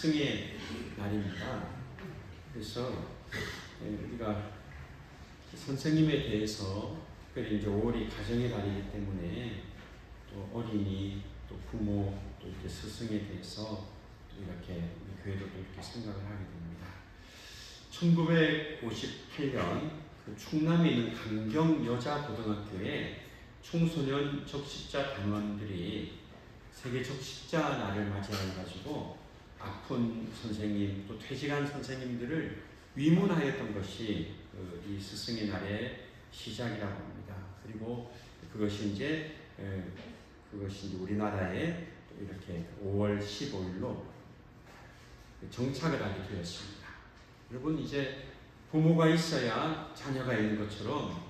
스승의 날입니다. 그래서 우리가 선생님에 대해서 특별히 이제 5월이 가정의 달이기 때문에 또 어린이, 또 부모, 또 이렇게 스승에 대해서 이렇게 우리 교회도 이렇게 생각을 하게 됩니다. 1958년 그 충남에 있는 강경여자고등학교에 청소년 적십자 단원들이 세계 적십자 날을 맞이해가지고 아픈 선생님 또 퇴직한 선생님들을 위문하였던 것이 이 스승의 날의 시작이라고 합니다. 그리고 그것이 이제 우리나라에 이렇게 5월 15일로 정착을 하게 되었습니다. 여러분, 이제 부모가 있어야 자녀가 있는 것처럼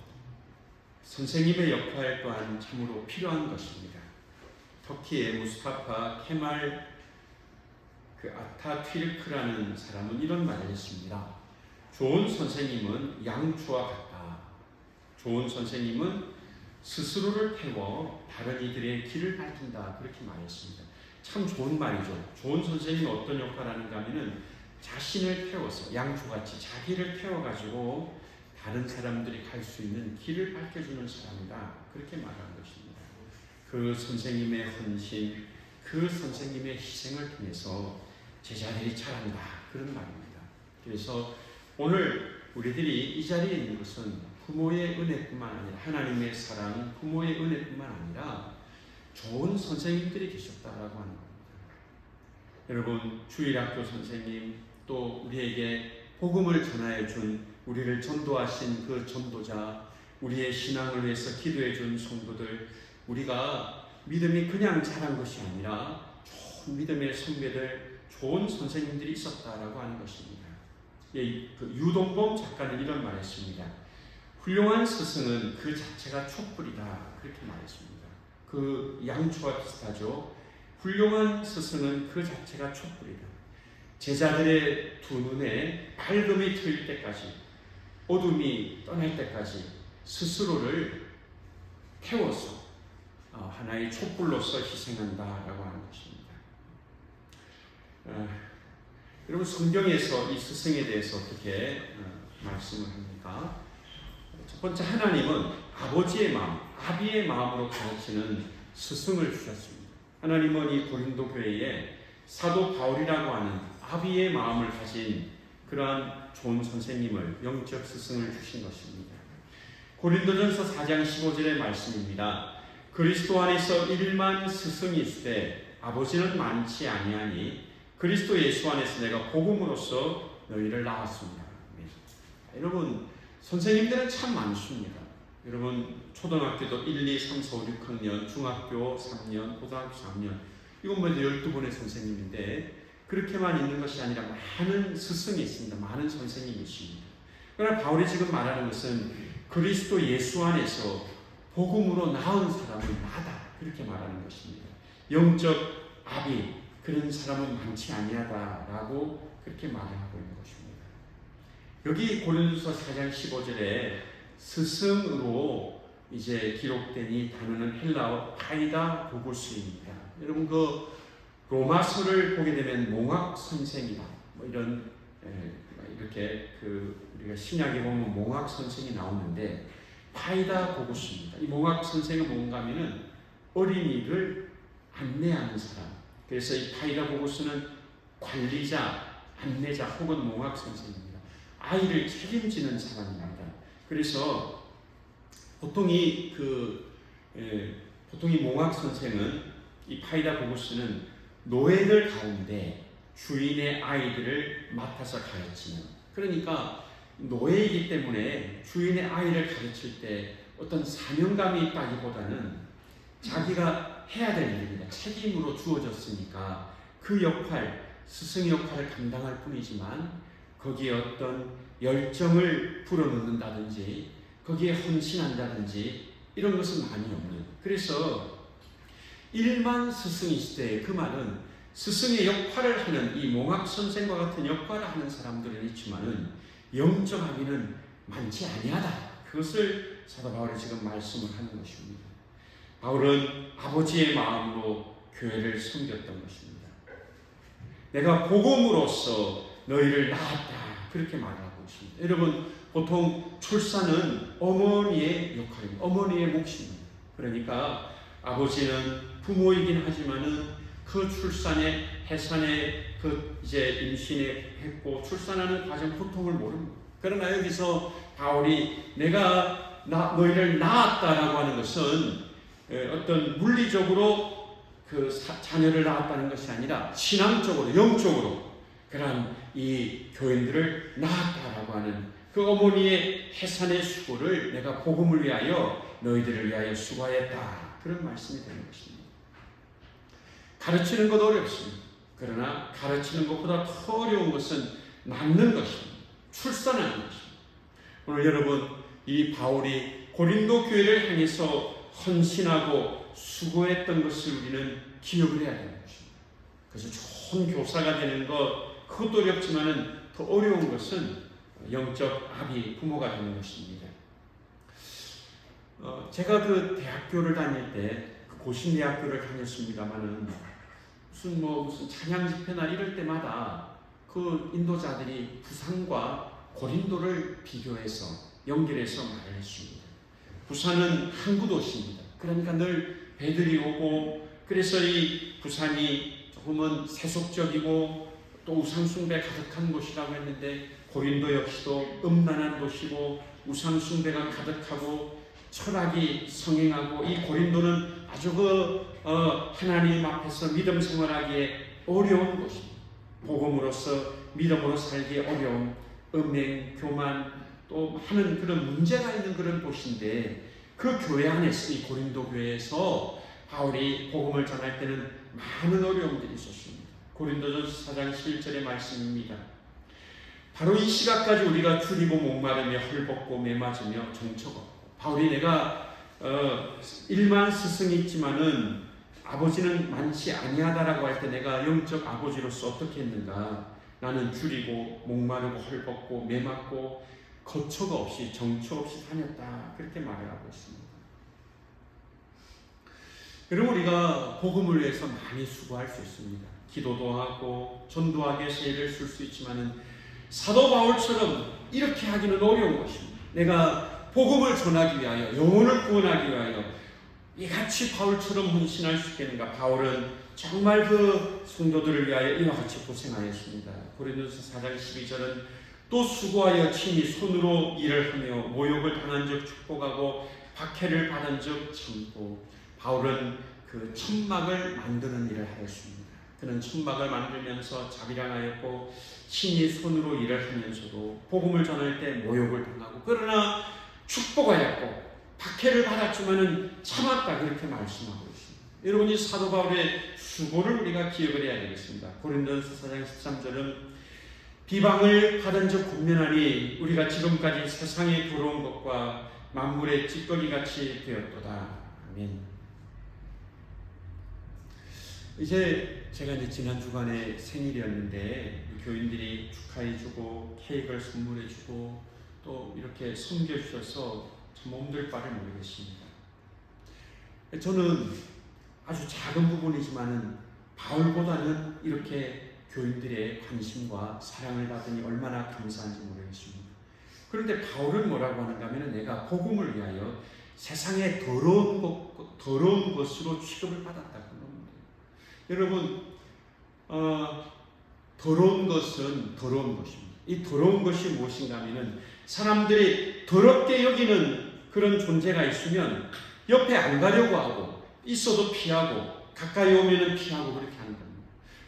선생님의 역할 또한 참으로 필요한 것입니다. 터키의 무스타파 케말 아타튀르크라는 사람은 이런 말을 했습니다. 좋은 선생님은 양초와 같다. 좋은 선생님은 스스로를 태워 다른 이들의 길을 밝힌다. 그렇게 말했습니다. 참 좋은 말이죠. 좋은 선생님이 어떤 역할을 하는가 하면은 자신을 태워서 양초같이 자기를 태워가지고 다른 사람들이 갈 수 있는 길을 밝혀주는 사람이다. 그렇게 말하는 것입니다. 그 선생님의 헌신, 그 선생님의 희생을 통해서 제자들이 자란다. 그런 말입니다. 그래서 오늘 우리들이 이 자리에 있는 것은 부모의 은혜뿐만 아니라 하나님의 사랑, 부모의 은혜뿐만 아니라 좋은 선생님들이 계셨다라고 하는 겁니다. 여러분, 주일학교 선생님, 또 우리에게 복음을 전하여 준 우리를 전도하신 그 전도자, 우리의 신앙을 위해서 기도해 준 성도들, 우리가 믿음이 그냥 자란 것이 아니라 좋은 믿음의 선배들, 좋은 선생님들이 있었다라고 하는 것입니다. 유동범 작가는 이런 말을 했습니다. 훌륭한 스승은 그 자체가 촛불이다. 그렇게 말했습니다. 그 양초와 비슷하죠. 훌륭한 스승은 그 자체가 촛불이다. 제자들의 두 눈에 밝음이 트일 때까지, 어둠이 떠날 때까지 스스로를 태워서 하나의 촛불로서 희생한다라고 하는 것입니다. 여러분, 성경에서 이 스승에 대해서 어떻게 말씀을 합니까? 첫 번째, 하나님은 아버지의 마음, 아비의 마음으로 가르치는 스승을 주셨습니다. 하나님은 이 고린도 교회에 사도 바울이라고 하는 아비의 마음을 가진 그러한 좋은 선생님을, 영적 스승을 주신 것입니다. 고린도전서 4장 15절의 말씀입니다. 그리스도 안에서 일만 스승이 있으되 아버지는 많지 아니하니 그리스도 예수 안에서 내가 복음으로써 너희를 낳았습니다. 여러분, 선생님들은 참 많습니다. 여러분, 초등학교도 1, 2, 3, 4, 5, 6학년, 중학교 3년, 고등학교 3년, 이건 먼저 12분의 선생님인데 그렇게만 있는 것이 아니라 많은 스승이 있습니다. 많은 선생님이 있습니다. 그러나 바울이 지금 말하는 것은 그리스도 예수 안에서 복음으로 낳은 사람은 나다. 그렇게 말하는 것입니다. 영적 아비, 그런 사람은 많지 아니하다라고 그렇게 말을 하고 있는 것입니다. 여기 고린도서 4장 15절에 스승으로 이제 기록된 이 단어는 헬라어 파이다 고고스입니다. 여러분, 그 로마서를 보게 되면 몽학 선생이다, 뭐 이런 이렇게 우리가 신약에 보면 몽학 선생이 나오는데 파이다 고고스입니다. 이 몽학 선생은 뭔가 하면은 어린이를 안내하는 사람. 그래서 이 파이다 고고스는 관리자, 안내자 혹은 몽학 선생입니다. 아이를 책임지는 사람입니다. 그래서 보통 이 몽학 선생은, 이 파이다 고고스는 노예들 가운데 주인의 아이들을 맡아서 가르치는, 그러니까 노예이기 때문에 주인의 아이를 가르칠 때 어떤 사명감이 있다기보다는 자기가 해야 될 일입니다. 책임으로 주어졌으니까 그 역할, 스승의 역할을 감당할 뿐이지만 거기에 어떤 열정을 불어넣는다든지 거기에 헌신한다든지 이런 것은 많이 없는, 그래서 일만 스승이 있을 때 그 말은 스승의 역할을 하는 이 몽학 선생과 같은 역할을 하는 사람들은 있지만은 영적 아비는 많지 아니하다. 그것을 사도 바울이 지금 말씀을 하는 것입니다. 바울은 아버지의 마음으로 교회를 섬겼던 것입니다. 내가 복음으로써 너희를 낳았다. 그렇게 말하고 있습니다. 여러분, 보통 출산은 어머니의 역할입니다. 어머니의 몫입니다. 그러니까 아버지는 부모이긴 하지만은 그 출산에, 해산에, 이제 임신에 했고 출산하는 과정 고통을 모릅니다. 그러나 여기서 바울이 내가 너희를 낳았다라고 하는 것은 어떤 물리적으로 그 자녀를 낳았다는 것이 아니라 신앙적으로, 영적으로 그러한 이 교인들을 낳았다라고 하는 그 어머니의 해산의 수고를 내가 복음을 위하여 너희들을 위하여 수고하였다. 그런 말씀이 되는 것입니다. 가르치는 것 어렵습니다. 그러나 가르치는 것보다 더 어려운 것은 낳는 것입니다. 출산하는 것입니다. 오늘 여러분, 이 바울이 고린도 교회를 향해서 헌신하고 수고했던 것을 우리는 기억을 해야 되는 것입니다. 그래서 좋은 교사가 되는 것, 그것도 어렵지만은 더 어려운 것은 영적 아비, 부모가 되는 것입니다. 제가 그 대학교를 다닐 때, 그 고신대학교를 다녔습니다만은 무슨 찬양 집회나 이럴 때마다 그 인도자들이 부산과 고린도를 비교해서 연결해서 말을 했습니다. 부산은 항구 도시입니다. 그러니까 늘 배들이 오고, 그래서 이 부산이 조금은 세속적이고 또 우상숭배 가득한 곳이라고 했는데, 고린도 역시도 음란한 도시고 우상숭배가 가득하고 철학이 성행하고, 이 고린도는 아주 하나님 앞에서 믿음 생활하기에 어려운 곳입니다. 복음으로서 믿음으로 살기에 어려운 음행, 교만 또 하는 그런 문제가 있는 그런 곳인데, 그 교회 안에서, 이 고린도 교회에서 바울이 복음을 전할 때는 많은 어려움들이 있었습니다. 고린도전서 4장 11절의 말씀입니다. 바로 이 시각까지 우리가 줄이고 목마르며 헐벗고 매맞으며 정처가 없고, 바울이 내가 일만 스승이 있지만은 아버지는 많지 아니하다라고 할 때 내가 영적 아버지로서 어떻게 했는가? 나는 줄이고 목마르고 헐벗고 매맞고 거처가 없이 정처 없이 다녔다. 그렇게 말을 하고 있습니다. 여러분, 우리가 복음을 위해서 많이 수고할 수 있습니다. 기도도 하고 전도하기 위해서 애를 쓸 수 있지만은 사도 바울처럼 이렇게 하기는 어려운 것입니다. 내가 복음을 전하기 위하여, 영혼을 구원하기 위하여 이같이 바울처럼 헌신할 수 있겠는가? 바울은 정말 그 성도들을 위하여 이와 같이 고생하였습니다. 고린도서 4장 12절은 또 수고하여 친히 손으로 일을 하며 모욕을 당한 적 축복하고 박해를 받은 적 참고, 바울은 그 천막을 만드는 일을 하였습니다. 그는 천막을 만들면서 자비랑하였고 친히 손으로 일을 하면서도 복음을 전할 때 모욕을 당하고, 그러나 축복하였고 박해를 받았지만은 참았다. 그렇게 말씀하고 있습니다. 여러분, 이 사도 바울의 수고를 우리가 기억을 해야 되겠습니다. 고린도전서 4장 13절은 비방을 받은 적 권면하니 우리가 지금까지 세상에 들어온 것과 만물의 찌꺼기같이 되었도다. 아멘. 이제 제가 지난 주간에 생일이었는데 교인들이 축하해주고 케이크를 선물해주고 또 이렇게 섬겨주셔서 참 몸둘 바를 모르겠습니다. 저는 아주 작은 부분이지만은 바울보다는 이렇게 교인들의 관심과 사랑을 받으니 얼마나 감사한지 모르겠습니다. 그런데 바울은 뭐라고 하는가 하면, 내가 복음을 위하여 세상에 더러운 것으로 취급을 받았다고 합니다. 여러분, 더러운 것은 더러운 것입니다. 이 더러운 것이 무엇인가 하면은, 사람들이 더럽게 여기는 그런 존재가 있으면 옆에 안 가려고 하고, 있어도 피하고, 가까이 오면은 피하고, 그렇게 하는 겁니다.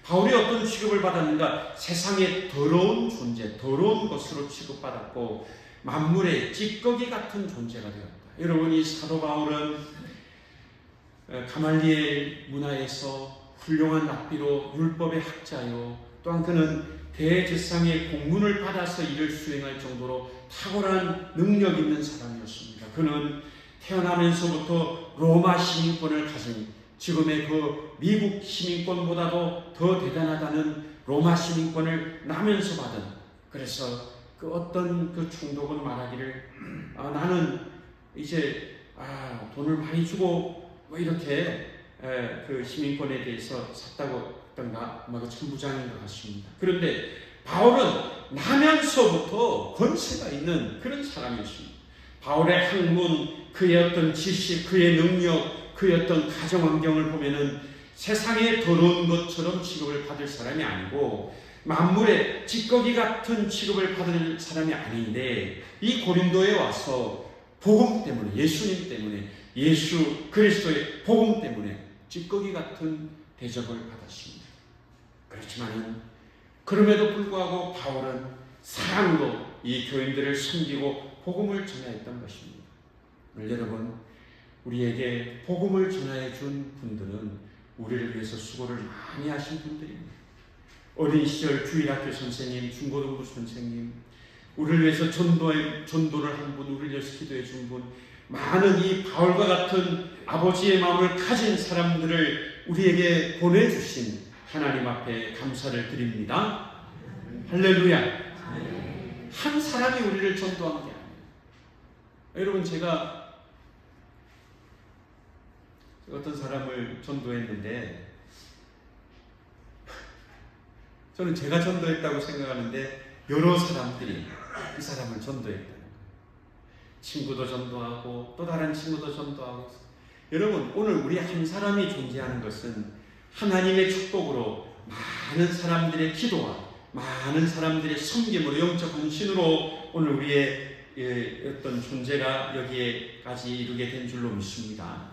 바울이 어떤 취급을 받았는가? 세상의 더러운 존재, 더러운 것으로 취급받았고 만물의 찌꺼기 같은 존재가 되었다. 여러분, 이 사도 바울은 가말리엘 문화에서 훌륭한 랍비로 율법의 학자요, 또한 그는 대제사장의 공문을 받아서 일을 수행할 정도로 탁월한 능력 있는 사람이었습니다. 그는 태어나면서부터 로마 시민권을 가진, 지금의 그 미국 시민권보다도 더 대단하다는 로마 시민권을 나면서 받은, 그래서 그 어떤 그 총독은 말하기를 나는 이제 돈을 많이 주고 뭐 이렇게 그 시민권에 대해서 샀다고 했던가 아마 그 천부장인 것 같습니다. 그런데 바울은 나면서부터 권세가 있는 그런 사람이었습니다. 바울의 학문, 그의 어떤 지식, 그의 능력, 그의 어떤 가정 환경을 보면은 세상에 더러운 것처럼 취급을 받을 사람이 아니고 만물의 찌꺼기 같은 취급을 받을 사람이 아닌데 이 고린도에 와서 복음 때문에, 예수님 때문에, 예수 그리스도의 복음 때문에 찌꺼기 같은 대접을 받았습니다. 그렇지만은 그럼에도 불구하고 바울은 사랑으로 이 교인들을 섬기고 복음을 전하였던 것입니다. 오늘 여러분, 우리에게 복음을 전하여 준 분들은 우리를 위해서 수고를 많이 하신 분들입니다. 어린 시절 주일학교 선생님, 중고등부 선생님, 우리를 위해서 전도를 한 분, 우리를 위해서 기도해 준 분, 많은 이 바울과 같은 아버지의 마음을 가진 사람들을 우리에게 보내주신 하나님 앞에 감사를 드립니다. 할렐루야. 한 사람이 우리를 전도한 게 아니에요. 여러분, 제가 어떤 사람을 전도했는데 저는 제가 전도했다고 생각하는데 여러 사람들이 이 사람을 전도했다는 거예요. 친구도 전도하고 또 다른 친구도 전도하고. 여러분, 오늘 우리 한 사람이 존재하는 것은 하나님의 축복으로 많은 사람들의 기도와 많은 사람들의 섬김으로, 영적 헌신으로 오늘 우리의 어떤 존재가 여기에까지 이르게 된 줄로 믿습니다.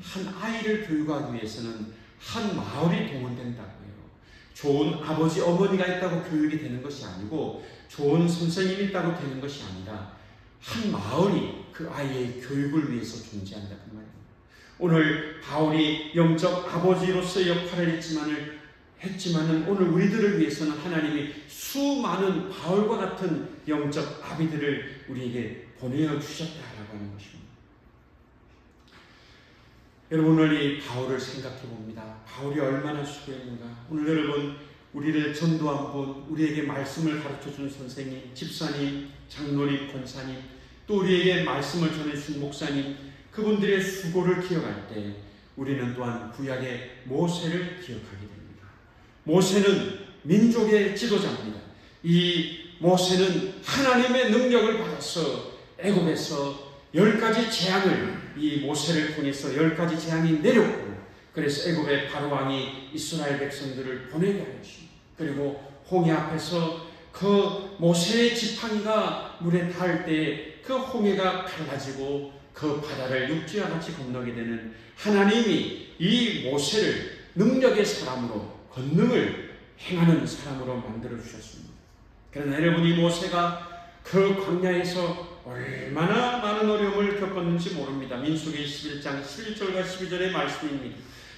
한 아이를 교육하기 위해서는 한 마을이 동원된다고 해요. 좋은 아버지, 어머니가 있다고 교육이 되는 것이 아니고 좋은 선생님이 있다고 되는 것이 아니라 한 마을이 그 아이의 교육을 위해서 존재한다 그 말입니다. 오늘 바울이 영적 아버지로서의 역할을 했지만은 오늘 우리들을 위해서는 하나님이 수많은 바울과 같은 영적 아비들을 우리에게 보내주셨다라고 하는 것입니다. 여러분, 오늘 이 바울을 생각해 봅니다. 바울이 얼마나 수고했는가. 오늘 여러분, 우리를 전도한 분, 우리에게 말씀을 가르쳐준 선생님, 집사님, 장로님, 권사님, 또 우리에게 말씀을 전해준 목사님, 그분들의 수고를 기억할 때 우리는 또한 구약의 모세를 기억하게 됩니다. 모세는 민족의 지도자입니다. 이 모세는 하나님의 능력을 받아서 애굽에서 10가지 재앙을, 이 모세를 통해서 10가지 재앙이 내렸고, 그래서 애굽의 바로왕이 이스라엘 백성들을 보내게 하였습니다. 그리고 홍해 앞에서 그 모세의 지팡이가 물에 닿을 때 그 홍해가 갈라지고 그 바다를 육지와 같이 건너게 되는 하나님이 이 모세를 능력의 사람으로, 권능을 행하는 사람으로 만들어 주셨습니다. 그러나 여러분, 이 모세가 그 광야에서 얼마나 많은 어려움을 겪었는지 모릅니다. 민수기 11장 11절과 12절의 말씀입니다.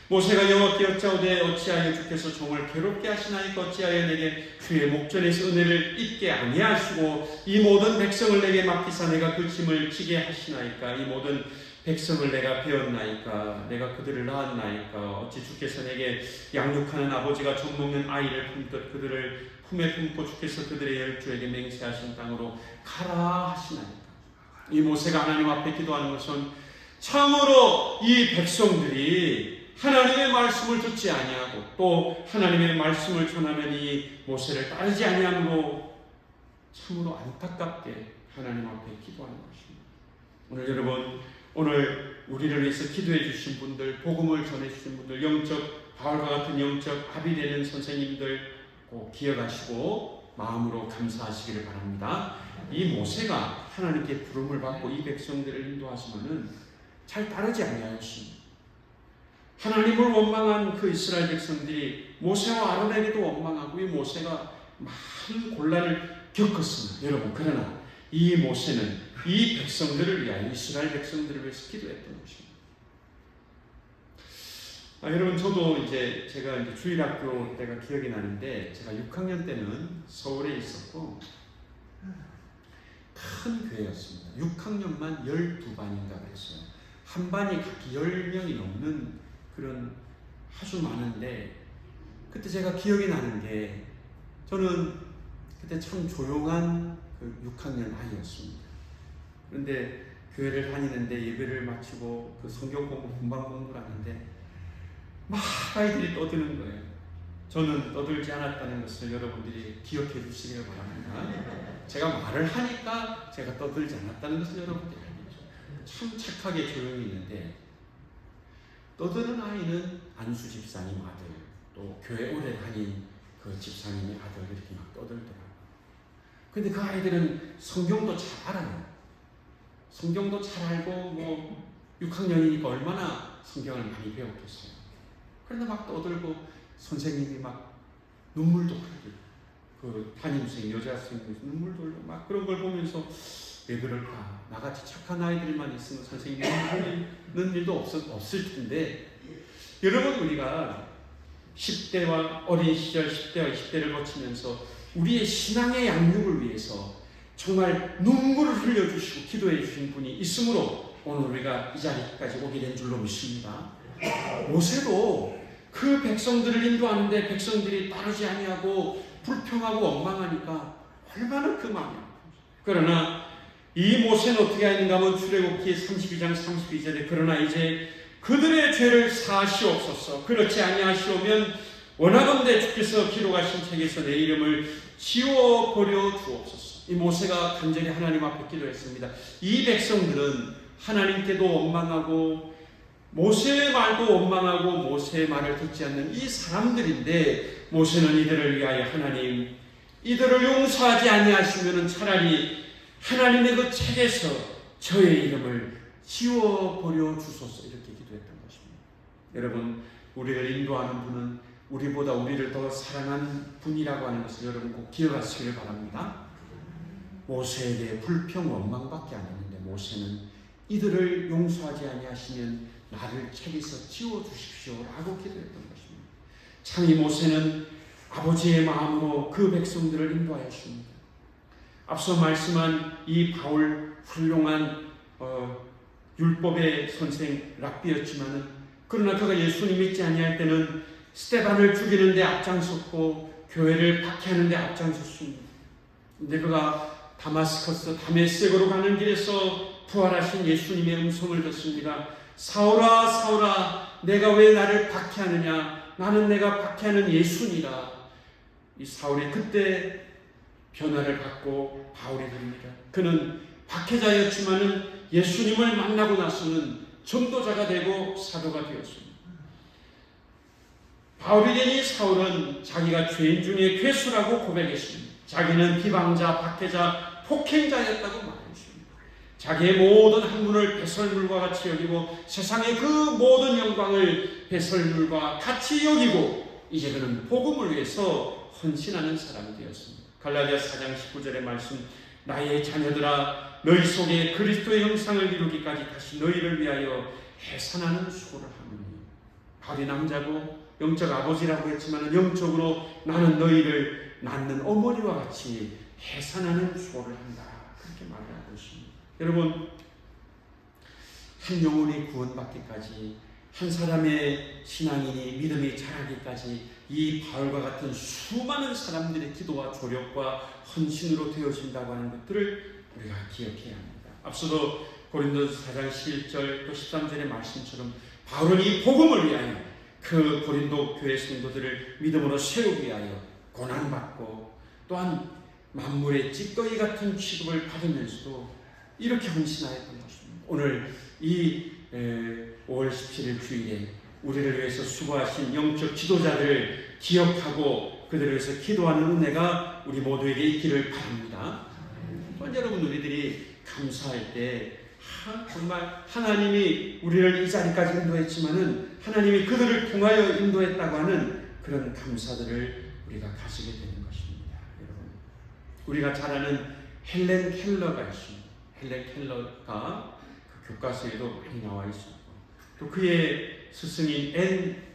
모세가 여호와께 여짜오되 어찌하여 주께서 종을 괴롭게 하시나이까? 어찌하여 내게 주의 목전에서 은혜를 입게 아니하시고 이 모든 백성을 내게 맡기사 내가 그 짐을 지게 하시나이까? 이 모든 백성을 내가 배웠나이까? 내가 그들을 낳았나이까? 어찌 주께서 내게 양육하는 아버지가 젖 먹는 아이를 품듯 그들을 품에 품고 주께서 그들의 열조에게 맹세하신 땅으로 가라 하시나이까? 이 모세가 하나님 앞에 기도하는 것은 참으로 이 백성들이 하나님의 말씀을 듣지 아니하고 또 하나님의 말씀을 전하는 이 모세를 따르지 아니함으로 참으로 안타깝게 하나님 앞에 기도하는 것입니다. 오늘 여러분, 오늘 우리를 위해서 기도해 주신 분들, 복음을 전해 주신 분들, 영적 바울과 같은 영적 아비 되는 선생님들 꼭 기억하시고 마음으로 감사하시기를 바랍니다. 이 모세가 하나님께 부름을 받고 이 백성들을 인도하시면은 잘 따르지 아니하였습니다. 하나님을 원망한 그 이스라엘 백성들이 모세와 아론에게도 원망하고 이 모세가 많은 곤란을 겪었습니다. 여러분, 그러나 이 모세는 이 백성들을 위하여, 이스라엘 백성들을 위해서 기도했던 것입니다. 여러분, 저도 제가 주일학교 때가 기억이 나는데, 제가 6학년 때는 서울에 있었고 큰 교회였습니다. 6학년만 12반인가 그랬어요. 한 반이 각기 10명이 넘는 그런 아주 많은데, 그때 제가 기억이 나는 게, 저는 그때 참 조용한 그 6학년 아이였습니다. 그런데 교회를 다니는데 예배를 마치고 그 성경 공부, 분반 공부를 하는데 막 아이들이 떠드는 거예요. 저는 떠들지 않았다는 것을 여러분들이 기억해 주시길 바랍니다. 제가 말을 하니까 제가 떠들지 않았다는 것을 여러분들이 알겠죠. 참 착하게 조용히 있는데 떠드는 아이는 안수 집사님 아들, 또 교회 오래 다닌 그 집사님의 아들 이렇게 막 떠들더라고요. 근데 그 아이들은 성경도 잘 알아요. 성경도 잘 알고 뭐 6학년이니까 얼마나 성경을 많이 배웠겠어요. 그런데 막 떠들고 선생님이 막 눈물도 흘리고 그 담임선생님 여자 선생님이 눈물도 흘리고 막 그런 걸 보면서 왜 그럴까? 나같이 착한 아이들만 있으면 선생님이 눈물 흘리는 일도 없을 텐데 여러분 우리가 10대와 어린 시절 10대와 20대를 거치면서 우리의 신앙의 양육을 위해서 정말 눈물을 흘려주시고 기도해 주신 분이 있으므로 오늘 우리가 이 자리까지 오게 된 줄로 믿습니다. 모세도 그 백성들을 인도하는데 백성들이 따르지 아니하고 불평하고 원망하니까 얼마나 그 마음이 아팠어요. 그러나 이 모세는 어떻게 하는가 하면 출애굽기 32장 32절에 그러나 이제 그들의 죄를 사하시옵소서. 그렇지 아니하시오면 원하건대 주께서 기록하신 책에서 내 이름을 지워버려 주옵소서. 이 모세가 간절히 하나님 앞에 기도했습니다. 이 백성들은 하나님께도 원망하고 모세의 말도 원망하고 모세의 말을 듣지 않는 이 사람들인데 모세는 이들을 위하여 하나님 이들을 용서하지 아니하시면 차라리 하나님의 그 책에서 저의 이름을 지워버려 주소서 이렇게 기도했던 것입니다. 여러분 우리를 인도하는 분은 우리보다 우리를 더 사랑한 분이라고 하는 것을 여러분 꼭 기억하시길 바랍니다. 모세에게 불평 원망밖에 안 했는데 모세는 이들을 용서하지 아니하시면 나를 책에서 지워주십시오 라고 기도했던 것입니다. 참 이 모세는 아버지의 마음으로 그 백성들을 인도하였습니다. 앞서 말씀한 이 바울 훌륭한 율법의 선생 랍비였지만은 그러나 그가 예수님 믿지 아니할 때는 스데반을 죽이는 데 앞장섰고 교회를 박해하는 데 앞장섰습니다. 근데 그가 다메섹으로 가는 길에서 부활하신 예수님의 음성을 듣습니다. 사울아 사울아 내가 왜 나를 박해하느냐 나는 내가 박해하는 예수니라. 이 사울이 그때 변화를 받고 바울이 됩니다. 그는 박해자였지만은 예수님을 만나고 나서는 전도자가 되고 사도가 되었습니다. 바울이 된 이 사울은 자기가 죄인 중에 괴수라고 고백했습니다. 자기는 비방자, 박해자, 폭행자였다고 말했습니다. 자기의 모든 학문을 배설물과 같이 여기고 세상의 그 모든 영광을 배설물과 같이 여기고 이제 그는 복음을 위해서 헌신하는 사람이 되었습니다. 갈라디아 4장 19절의 말씀 나의 자녀들아 너희 속에 그리스도의 형상을 이루기까지 다시 너희를 위하여 해산하는 수고를 하느니 바울이 남자고 영적 아버지라고 했지만 영적으로 나는 너희를 낳는 어머니와 같이 해산하는 수고를 한다 그렇게 말을 하고 있습니다. 여러분 한 영혼이 구원받기까지 한 사람의 신앙인이 믿음이 자라기까지 이 바울과 같은 수많은 사람들의 기도와 조력과 헌신으로 되어진다고 하는 것들을 우리가 기억해야 합니다. 앞서도 고린도서 4장 11절 또 13절의 말씀처럼 바울은 이 복음을 위하여 그 고린도 교회 성도들을 믿음으로 세우기 위하여 고난받고 또한 만물의 찌꺼기 같은 취급을 받으면서도 이렇게 헌신하였던 것입니다. 오늘 이 5월 17일 주일에 우리를 위해서 수고하신 영적 지도자를 기억하고 그들을 위해서 기도하는 은혜가 우리 모두에게 있기를 바랍니다. 여러분 우리들이 감사할 때 정말 하나님이 우리를 이 자리까지 인도했지만은 하나님이 그들을 통하여 인도했다고 하는 그런 감사들을 우리가 가지게 되는 것입니다. 여러분 우리가 잘 아는 헬렌 켈러가 있습니다. 헬렌 켈러가 그 교과서에도 많이 나와 있습니다. 또 그의 스승인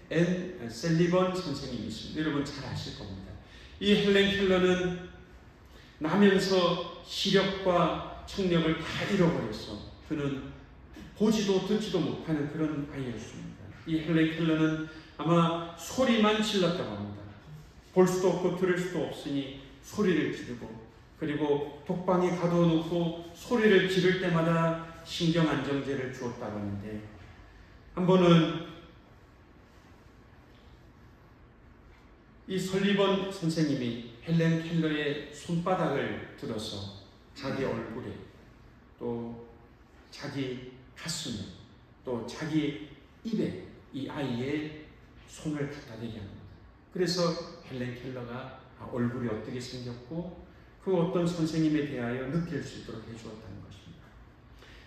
앤 셀리번 선생님이 있습니다. 여러분 잘 아실 겁니다. 이 헬렌 켈러는 나면서 시력과 청력을 다 잃어버렸어. 그는 보지도 듣지도 못하는 그런 아이였습니다. 이 헬렌 켈러는 아마 소리만 질렀다고 합니다. 볼 수도 없고 들을 수도 없으니 소리를 지르고 그리고 독방에 가둬놓고 소리를 지를 때마다 신경안정제를 주었다고 하는데 한 번은 이 설리번 선생님이 헬렌 켈러의 손바닥을 들어서 자기 얼굴에 또 자기 가슴에 또 자기 입에 이 아이의 손을 갖다 대게 합니다. 그래서 헬렌 켈러가 얼굴이 어떻게 생겼고 그 어떤 선생님에 대하여 느낄 수 있도록 해주었다는 것입니다.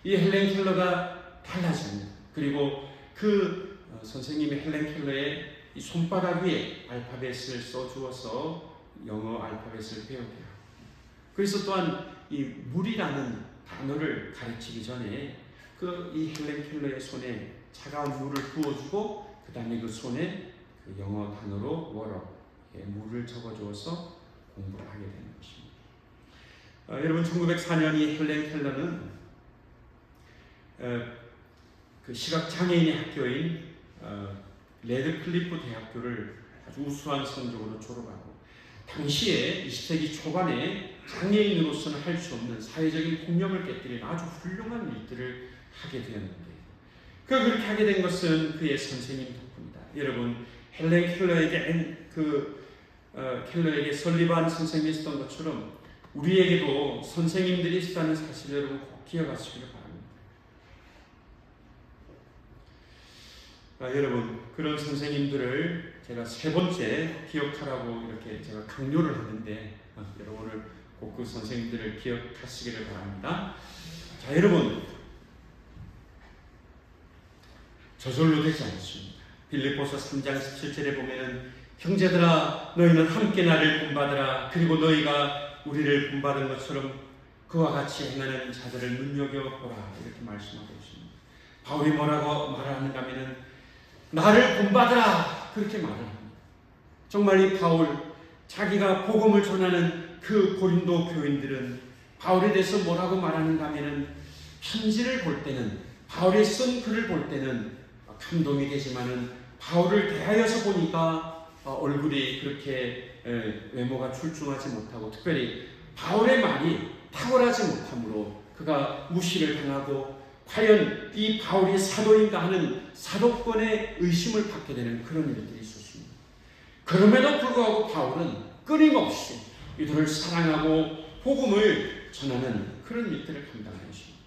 이 헬렌 켈러가 달라집니다. 그리고 그 선생님이 헬렌 켈러의 이 손바닥 위에 알파벳을 써주어서 영어 알파벳을 배우게 합니다. 그래서 또한 이 물이라는 단어를 가르치기 전에 그 이 헬렌 켈러의 손에 차가운 물을 부어주고 그 다음에 그 손에 그 영어 단어로 워러 물을 적어주어서 공부를 하게 되는 것입니다. 여러분 1904년 이 헬렌 켈러는 그 시각장애인의 학교인 레드클리프 대학교를 아주 우수한 성적으로 졸업하고 당시에 20세기 초반에 장애인으로서는 할 수 없는 사회적인 폭력을 깨뜨리는 아주 훌륭한 일들을 하게 되었는데 그렇게 하게 된 것은 그의 선생님 덕분이다. 여러분 헬렌 켈러에게 켈러에게 설리반 선생님이 있었던 것처럼 우리에게도 선생님들이 있다는 사실을 여러분 꼭 기억하시기를 바랍니다. 여러분 그런 선생님들을 제가 세 번째 기억하라고 이렇게 제가 강요를 하는데 여러분 오늘 꼭 그 선생님들을 기억하시기를 바랍니다. 자 여러분 저절로 되지 않습니다. 빌립보서 3장 17절에 보면은 형제들아 너희는 함께 나를 본받으라. 그리고 너희가 우리를 본받은 것처럼 그와 같이 행하는 자들을 눈여겨보라. 이렇게 말씀하고 있습니다. 바울이 뭐라고 말하는가 하면은 나를 본받으라. 그렇게 말을 합니다. 정말 이 바울 자기가 복음을 전하는 그 고린도 교인들은 바울에 대해서 뭐라고 말하는가 하면은 편지를 볼 때는 바울이 쓴 글을 볼 때는 감동이 되지만은 바울을 대하여서 보니까 얼굴이 그렇게 외모가 출중하지 못하고 특별히 바울의 말이 탁월하지 못하므로 그가 무시를 당하고 과연 이 바울이 사도인가 하는 사도권의 의심을 받게 되는 그런 일들이 있었습니다. 그럼에도 불구하고 바울은 끊임없이 이들을 사랑하고 복음을 전하는 그런 일들을 감당하는 것입니다.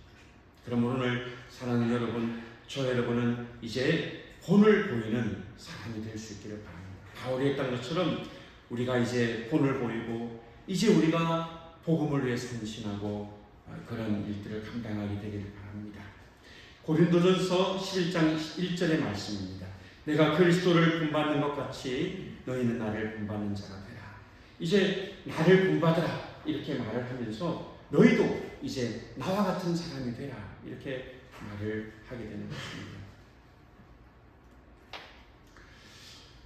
그러므로 오늘 사랑하는 여러분, 저 여러분은 이제 본을 보이는 사람이 될 수 있기를 바랍니다. 바울이 했던 것처럼 우리가 이제 본을 보이고 이제 우리가 복음을 위해 헌신하고 그런 일들을 감당하게 되기를 바랍니다. 고린도전서 11장 1절의 말씀입니다. 내가 그리스도를 본받는 것 같이 너희는 나를 본받는 자가 되라. 이제 나를 본받으라 이렇게 말을 하면서 너희도 이제 나와 같은 사람이 되라 이렇게 말을 하게 되는 것입니다.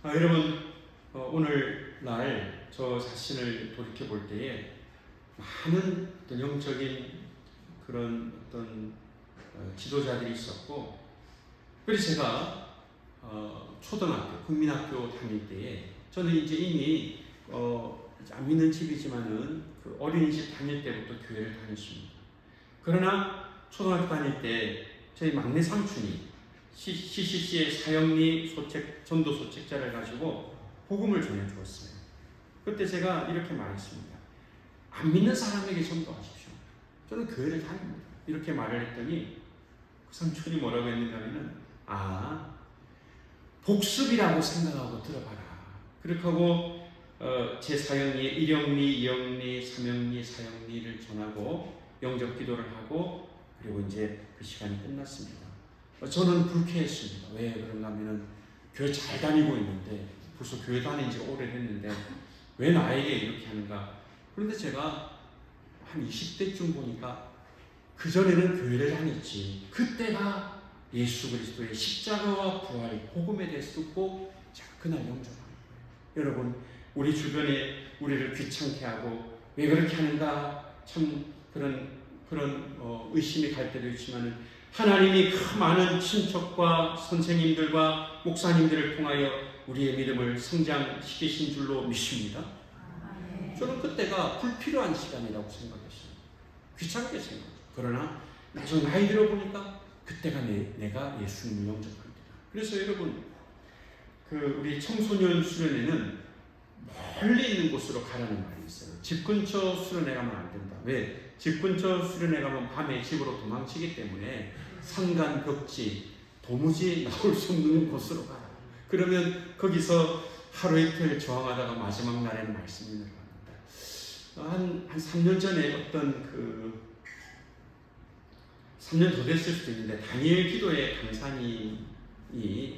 여러분 오늘날 저 자신을 돌이켜 볼 때에 많은 영적인 그런 어떤 지도자들이 있었고 그래서 제가 초등학교, 국민학교 다닐 때에 저는 이제 이미 안 믿는 집이지만은 그 어린이집 다닐 때부터 교회를 다녔습니다. 그러나 초등학교 다닐 때 저희 막내 삼촌이 CCC의 사형리 전도 소책자를 가지고 복음을 전해주었어요. 그때 제가 이렇게 말했습니다. 안 믿는 사람에게 전도하십시오. 저는 교회를 다닙니다. 이렇게 말을 했더니 그 삼촌이 뭐라고 했는가 하면은 복습이라고 생각하고 들어봐라. 그렇게 하고 제 사형리에 1형리, 2형리, 3형리, 4형리를 전하고 영접 기도를 하고 그리고 이제 그 시간이 끝났습니다. 저는 불쾌했습니다. 왜 그런가 하면은 교회 잘 다니고 있는데 벌써 교회 다닌 지 오래됐는데 왜 나에게 이렇게 하는가. 그런데 제가 한 20대쯤 보니까 그전에는 교회를 다녔지 그때가 예수 그리스도의 십자가와 부활 복음에 대해서 듣고 자 그날 영접하는 거예요. 여러분 우리 주변에 우리를 귀찮게 하고 왜 그렇게 하는가 참 그런 의심이 갈 때도 있지만은 하나님이 그 많은 친척과 선생님들과 목사님들을 통하여 우리의 믿음을 성장시키신 줄로 믿습니다. 저는 그때가 불필요한 시간이라고 생각했어요. 귀찮게 생각했어요. 그러나 나중에 나이 들어보니까 그때가 내가 예수님을 영접합니다. 그래서 여러분 우리 청소년 수련회는 멀리 있는 곳으로 가라는 말이 있어요. 집 근처 수련회 가면 안 된다. 왜? 집 근처 수련회 가면 밤에 집으로 도망치기 때문에 산간 벽지 도무지 나올 수 없는 곳으로 가라. 그러면 거기서 하루 이틀 저항하다가 마지막 날에는 말씀이 내려갑니다. 한 3년 전에 어떤 3년 더 됐을 수도 있는데 다니엘 기도의 강사님이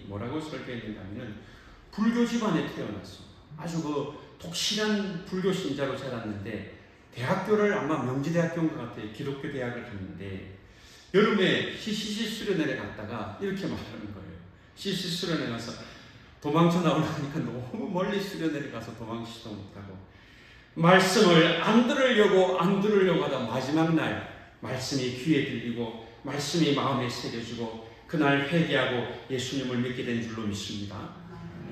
뭐라고 설교했는가 하면 불교 집안에 태어났어. 아주 독실한 불교 신자로 자랐는데 대학교를 아마 명지대학교인 것 같아요. 기독교 대학을 갔는데 여름에 CCC 수련회를 갔다가 이렇게 말하는 거예요. CCC 수련회 가서 도망쳐 나오려니까 너무 멀리 수련회를 가서 도망치지도 못하고 말씀을 안 들으려고 하다 마지막 날 말씀이 귀에 들리고 말씀이 마음에 새겨지고 그날 회개하고 예수님을 믿게 된 줄로 믿습니다.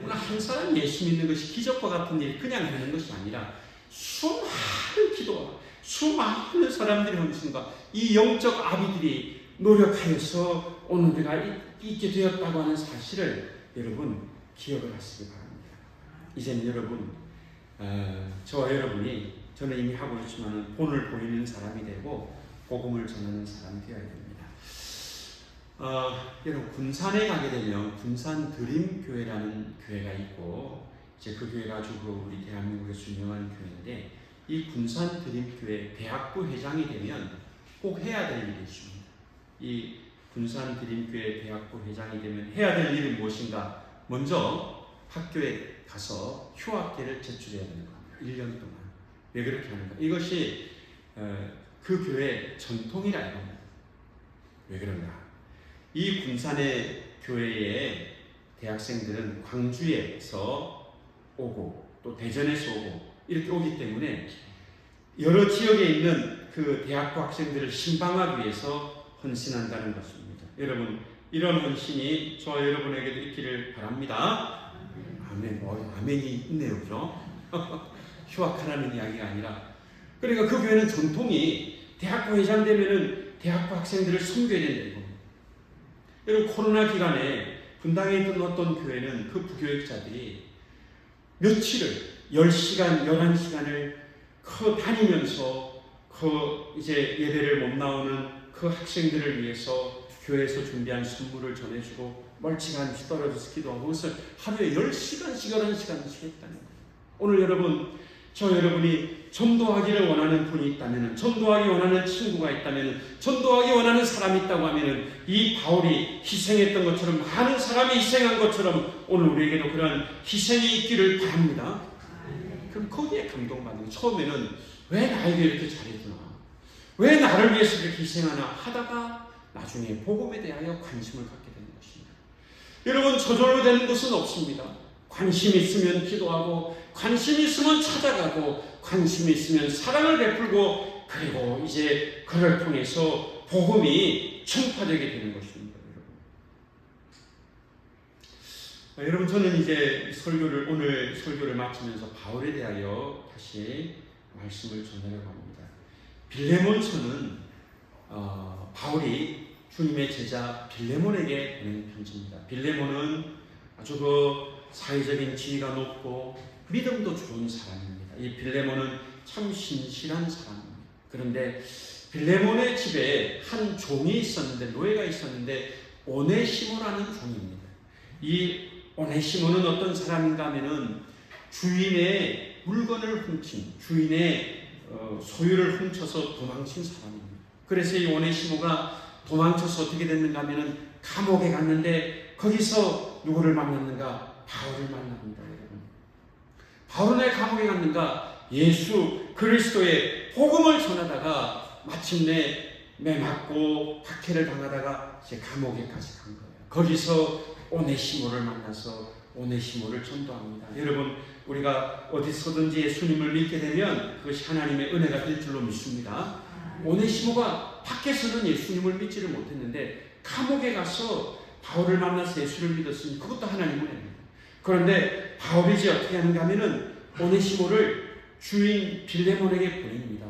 오늘 한 사람 예수 믿는 것이 기적과 같은 일이 그냥 하는 것이 아니라 수많은 기도와 수많은 사람들의 헌신과 이 영적 아비들이 노력하여서 오늘 우리가 있게 되었다고 하는 사실을 여러분 기억을 하시기 바랍니다. 이제는 여러분 저와 여러분이 저는 이미 하고 있지만 본을 보이는 사람이 되고 복음을 전하는 사람이 되어야 됩니다. 여러분 군산에 가게 되면 군산 드림교회라는 교회가 있고 이제 그 교회가 아주 우리 대한민국에서 유명한 교회인데 이 군산 드림교회 대학부 회장이 되면 꼭 해야 될 일이 있습니다. 이 군산 드림교회 대학부 회장이 되면 해야 될 일은 무엇인가? 먼저 학교에 가서 휴학계를 제출해야 되는 겁니다. 1년 동안. 왜 그렇게 하는가? 이것이 그 교회의 전통이라 이겁니다. 왜 그런가? 이 군산의 교회의 대학생들은 광주에서 오고 또 대전에서 오고 이렇게 오기 때문에 여러 지역에 있는 그 대학부 학생들을 신방하기 위해서 헌신한다는 것입니다. 여러분 이런 헌신이 저와 여러분에게도 있기를 바랍니다. 아멘. 아멘이 있네요, 그죠? 휴학하라는 이야기가 아니라 그러니까 그 교회는 전통이 대학부 회장 되면은 대학부 학생들을 섬겨야 된다는 겁니다. 여러분 코로나 기간에 분당에 있던 어떤 교회는 그 부교육자들이 며칠을 10시간, 11시간을 다니면서 이제 예배를 못 나오는 그 학생들을 위해서 교회에서 준비한 선물을 전해주고 멀찌감치 떨어져서 기도하고 그것을 하루에 10시간씩 11시간씩 했다는 거예요. 오늘 여러분 여러분이 전도하기를 원하는 분이 있다면 전도하기 원하는 친구가 있다면 전도하기 원하는 사람이 있다고 하면 이 바울이 희생했던 것처럼 많은 사람이 희생한 것처럼 오늘 우리에게도 그런 희생이 있기를 바랍니다. 그럼 거기에 감동받는 거예요. 처음에는 왜 나에게 이렇게 잘해주나 왜 나를 위해서 이렇게 희생하나 하다가 나중에 복음에 대하여 관심을 갖게 되는 것입니다. 여러분 저절로 되는 것은 없습니다. 관심 있으면 기도하고 관심 있으면 찾아가고 관심 있으면 사랑을 베풀고 그리고 이제 그를 통해서 복음이 전파되게 되는 것입니다. 여러분 저는 이제 오늘 설교를 마치면서 바울에 대하여 다시 말씀을 전하려고 합니다. 빌레몬서는 바울이 주님의 제자 빌레몬에게 보낸 편지입니다. 빌레몬은 아주 사회적인 지위가 높고 믿음도 좋은 사람입니다. 이 빌레몬은 참 신실한 사람입니다. 그런데 빌레몬의 집에 한 종이 있었는데 노예가 있었는데 오네시모라는 종입니다. 이 오네시모는 어떤 사람인가 하면은 주인의 물건을 훔친 주인의 소유를 훔쳐서 도망친 사람입니다. 그래서 이 오네시모가 도망쳐서 어떻게 됐는가 하면은 감옥에 갔는데 거기서 누구를 만났는가? 바울을 만납니다. 여러분. 바울은 왜 감옥에 갔는가? 예수 그리스도의 복음을 전하다가 마침내 매 맞고 박해를 당하다가 이제 감옥에까지 간 거예요. 거기서 오네시모를 만나서 오네시모를 전도합니다. 여러분 우리가 어디서든지 예수님을 믿게 되면 그것이 하나님의 은혜가 될 줄로 믿습니다. 오네시모가 밖에서는 예수님을 믿지를 못했는데 감옥에 가서 바울을 만나서 예수를 믿었으니 그것도 하나님의 은혜입니다. 그런데 바울이 이제 어떻게 하는가 하면은 오네시모를 주인 빌레몬에게 보냅니다.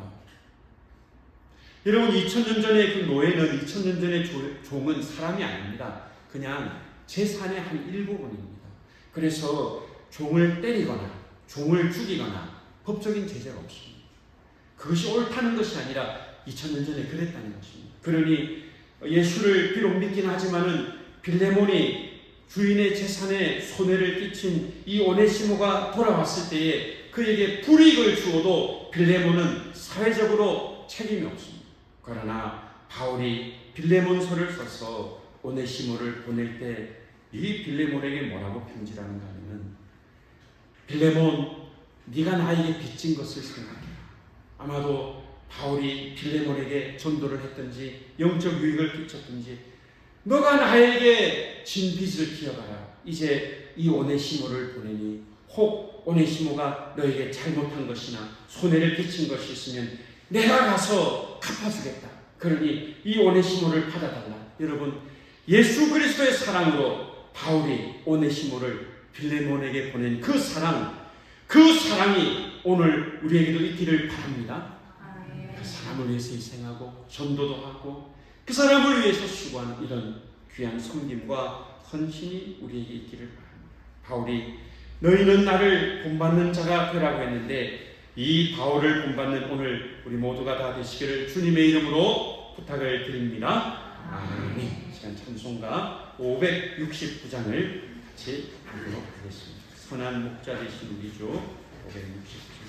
여러분 2000년 전에 그 노예는 2000년 전의 종은 사람이 아닙니다. 그냥 재산의 한 일부분입니다. 그래서 종을 때리거나 종을 죽이거나 법적인 제재가 없습니다. 그것이 옳다는 것이 아니라 2000년 전에 그랬다는 것입니다. 그러니 예수를 비록 믿긴 하지만은 빌레몬이 주인의 재산에 손해를 끼친 이 오네시모가 돌아왔을 때에 그에게 불이익을 주어도 빌레몬은 사회적으로 책임이 없습니다. 그러나 바울이 빌레몬서를 써서 오네시모를 보낼 때 이 빌레몬에게 뭐라고 편지하는가 하면, 빌레몬, 네가 나에게 빚진 것을 생각해라. 아마도 바울이 빌레몬에게 전도를 했든지 영적 유익을 끼쳤든지, 너가 나에게 진 빚을 기억하라. 이제 이 오네시모를 보내니 혹 오네시모가 너에게 잘못한 것이나 손해를 끼친 것이 있으면 내가 가서 갚아주겠다. 그러니 이 오네시모를 받아달라. 여러분, 예수 그리스도의 사랑으로 바울이 오네시모를 빌레몬에게 보낸 그 사랑이 오늘 우리에게도 있기를 바랍니다. 그 사람을 위해서 희생하고 전도도 하고 그 사람을 위해서 수고하는 이런 귀한 섬김과 헌신이 우리에게 있기를 바랍니다. 바울이 너희는 나를 본받는 자가 되라고 했는데, 이 바울을 본받는 오늘 우리 모두가 다 되시기를 주님의 이름으로 부탁을 드립니다. 아멘. 시간 찬송가 569장을 같이 부르도록 하겠습니다. 선한 목자 되신 우리 주 569장.